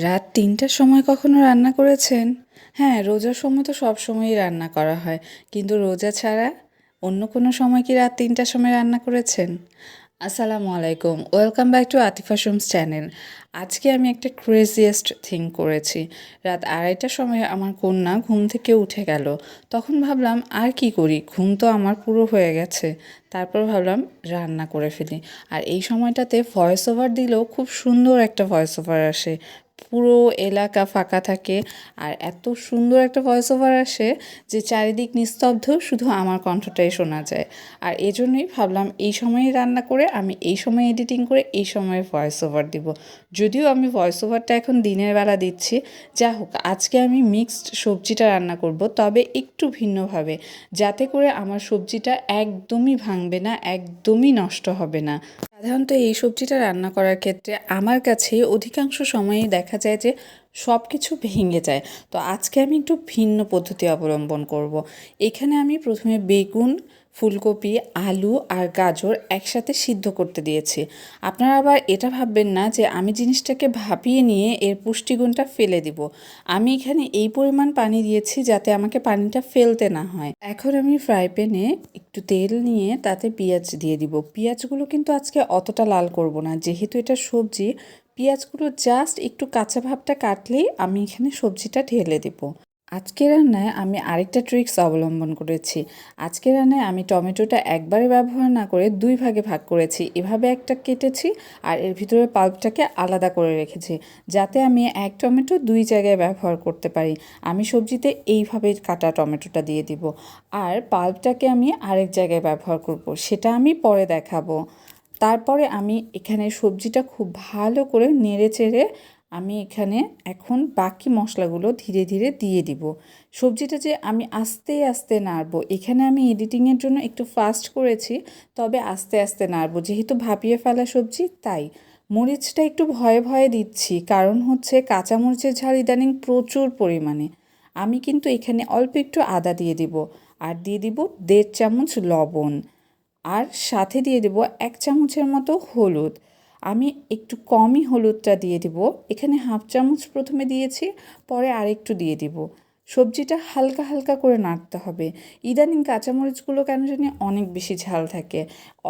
রাত ৩টার সময় কখনো রান্না করেছেন? হ্যাঁ, রোজার সময় তো সবসময়ই রান্না করা হয়। কিন্তু রোজা ছাড়া অন্য কোনো সময় কি রাত ৩টার সময় রান্না করেছেন? আসসালামু আলাইকুম। Welcome back to Atifa Shums channel. আজকে আমি একটা ক্রেজিয়েস্ট থিং করেছি। রাত ২:৩০টার সময় আমার কন্যা ঘুম থেকে উঠে গেল। তখন ভাবলাম আর কি করি? ঘুম তো আমার পুরো হয়ে গেছে। তারপর ভাবলাম রান্না করে ফেলি। আর এই সময়টাতে ভয়েস ওভার দিলেও খুব সুন্দর একটা ভয়েস ওভার আসে। পুরো এলাকা ফাঁকা থাকে আর এত সুন্দর একটা ভয়েস ওভার আসে যে চারিদিক নিস্তব্ধ, শুধু আমার কণ্ঠটাই শোনা যায়। আর এজন্যই ভাবলাম এই সময়েই রান্না করে আমি এই সময় এডিটিং করে এই সময়ে ভয়েস ওভার দিব। যদিও আমি ভয়েস ওভারটা এখন দিনের বেলা দিচ্ছি। যা হোক, আজকে আমি মিক্সড সবজিটা রান্না করব, তবে একটু ভিন্নভাবে, যাতে করে আমার সবজিটা একদমই ভাঙবে না, একদমই নষ্ট হবে না। সাধারণত এই সবজিটা রান্না করার ক্ষেত্রে আমার কাছে অধিকাংশ সময়ই দেখা যায় যে সব কিছু ভেঙে যায়। তো আজকে আমি একটু ভিন্ন পদ্ধতি অবলম্বন করব। এখানে আমি প্রথমে বেগুন, ফুলকপি, আলু আর গাজর একসাথে সিদ্ধ করতে দিয়েছি। আপনারা আবার এটা ভাববেন না যে আমি জিনিসটাকে ভাপিয়ে নিয়ে এর পুষ্টিগুণটা ফেলে দিব। আমি এখানে এই পরিমাণ পানি দিয়েছি যাতে আমাকে পানিটা ফেলতে না হয়। এখন আমি ফ্রাই প্যানে একটু তেল নিয়ে তাতে পেঁয়াজ দিয়ে দিব। পেঁয়াজগুলো কিন্তু আজকে অতটা লাল করব না, যেহেতু এটা সবজি। পেঁয়াজগুলো জাস্ট একটু কাঁচা ভাবটা কাটলেই আমি এখানে সবজিটা ঢেলে দেব। আজকের রান্নায় আমি আরেকটা ট্রিক্স অবলম্বন করেছি। আজকের রান্নায় আমি টমেটোটা একবারে ব্যবহার না করে দুই ভাগে ভাগ করেছি। এভাবে একটা কেটেছি আর এর ভিতরে পাল্পটাকে আলাদা করে রেখেছি, যাতে আমি এক টমেটো দুই জায়গায় ব্যবহার করতে পারি। আমি সবজিতে এইভাবে কাটা টমেটোটা দিয়ে দিব, আর পাল্পটাকে আমি আরেক জায়গায় ব্যবহার করব, সেটা আমি পরে দেখাবো। তারপরে আমি এখানে সবজিটা খুব ভালো করে নেড়ে চেড়ে আমি এখানে এখন বাকি মশলাগুলো ধীরে ধীরে দিয়ে দিব। সবজিটা যে আমি আস্তে আস্তে নাড়বো, এখানে আমি এডিটিংয়ের জন্য একটু ফাস্ট করেছি, তবে আস্তে আস্তে নাড়বো, যেহেতু ভাপিয়ে ফেলা সবজি তাই। মরিচটা একটু ভয়ে ভয়ে দিচ্ছি, কারণ হচ্ছে কাঁচামরিচের ঝাল ইদানিং প্রচুর পরিমাণে। আমি কিন্তু এখানে অল্প একটু আদা দিয়ে দিব, আর দিয়ে দিব ১.৫ চামচ লবণ, আর সাথে দিয়ে দেব ১ চামচের মতো হলুদ। আমি একটু কমই হলুদটা দিয়ে দিব, এখানে হাফ চামচ প্রথমে দিয়েছি, পরে আরেকটু দিয়ে দিব। সবজিটা হালকা হালকা করে নাড়তে হবে। ইদানিং কাঁচামরিচগুলো কেন জানি অনেক বেশি ঝাল থাকে,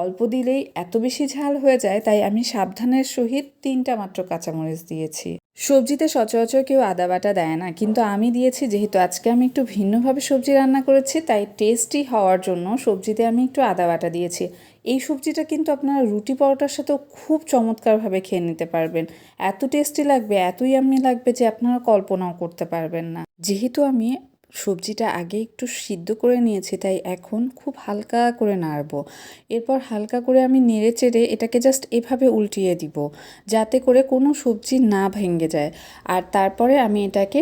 অল্প দিলেই এত বেশি ঝাল হয়ে যায়, তাই আমি সাবধানের সহিত ৩টা মাত্র কাঁচামরিচ দিয়েছি। সবজিতে সচরাচর কেউ আদা বাটা দেয় না, কিন্তু আমি দিয়েছি, যেহেতু আজকে আমি একটু ভিন্নভাবে সবজি রান্না করেছি, তাই টেস্টি হওয়ার জন্য সবজিতে আমি একটু আদা বাটা দিয়েছি। এই সবজিটা কিন্তু আপনারা রুটি পরোটার সাথেও খুব চমৎকারভাবে খেয়ে নিতে পারবেন। এত টেস্টি লাগবে, এত ইয়াম্মি লাগবে যে আপনারা কল্পনাও করতে পারবেন না। যেহেতু আমি সবজিটা আগে একটু সিদ্ধ করে নিয়েছি, তাই এখন খুব হালকা করে নাড়বো। এরপর হালকা করে আমি নেড়ে চেড়ে এটাকে জাস্ট এভাবে উল্টিয়ে দিব, যাতে করে কোনো সবজি না ভেঙে যায়। আর তারপরে আমি এটাকে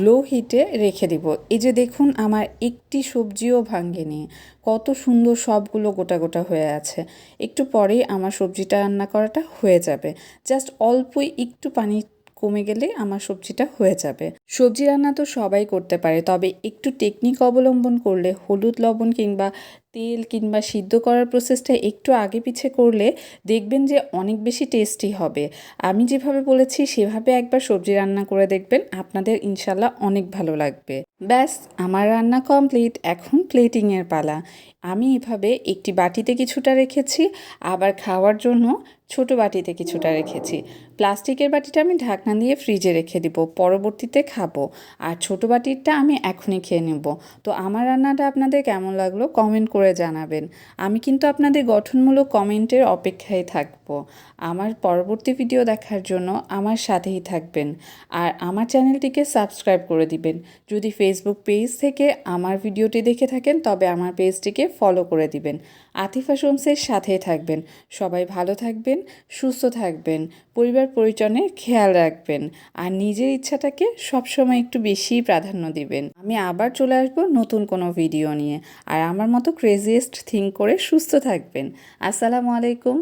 লো হিটে রেখে দিব। এই যে দেখুন, আমার একটি সবজিও ভাঙেনি, কত সুন্দর সবগুলো গোটা গোটা হয়ে আছে। একটু পরেই আমার সবজিটা রান্না করাটা হয়ে যাবে। জাস্ট অল্পই একটু পানি কমে গেলে আমার সবজিটা হয়ে যাবে। সবজি রান্না তো সবাই করতে পারে, তবে একটু টেকনিক অবলম্বন করলে, হলুদ লবণ কিংবা তেল কিংবা সিদ্ধ করার প্রসেসটা একটু আগে পিছে করলে দেখবেন যে অনেক বেশি টেস্টি হবে। আমি যেভাবে বলেছি সেভাবে একবার সবজি রান্না করে দেখবেন, আপনাদের ইনশাল্লাহ অনেক ভালো লাগবে। ব্যাস, আমার রান্না কমপ্লিট, এখন প্লেটিংয়ের পালা। আমি এভাবে একটি বাটিতে কিছুটা রেখেছি, আবার খাওয়ার জন্য ছোট বাটিতে কিছুটা রেখেছি। প্লাস্টিকের বাটিটা আমি ঢাকনা দিয়ে ফ্রিজে রেখে দিব, পরবর্তীতে খাবো। আর ছোট বাটিরটা আমি এখনই খেয়ে নেব। তো আমার রান্নাটা আপনাদের কেমন লাগলো কমেন্ট করে জানাবেন। আমি কিন্তু আপনাদের গঠনমূলক কমেন্টের অপেক্ষায় থাকবো। আমার পরবর্তী ভিডিও দেখার জন্য আমার সাথেই থাকবেন, আর আমার চ্যানেলটিকে সাবস্ক্রাইব করে দিবেন। যদি ফেসবুক পেজ থেকে আমার ভিডিওটি দেখে থাকেন, তবে আমার পেজটিকে ফলো করে দিবেন। আতিফা শুমসের সাথেই থাকবেন। সবাই ভালো থাকবেন, সুস্থ থাকবেন, পরিবার পরিজনের খেয়াল রাখবেন, আর নিজের ইচ্ছাটাকে সবসময় একটু বেশিই প্রাধান্য দিবেন। আমি আবার চলে আসবো নতুন কোনো ভিডিও নিয়ে। আর আমার মতো ক্রেজিয়েস্ট থিং করে সুস্থ থাকবেন। আসসালামু আলাইকুম।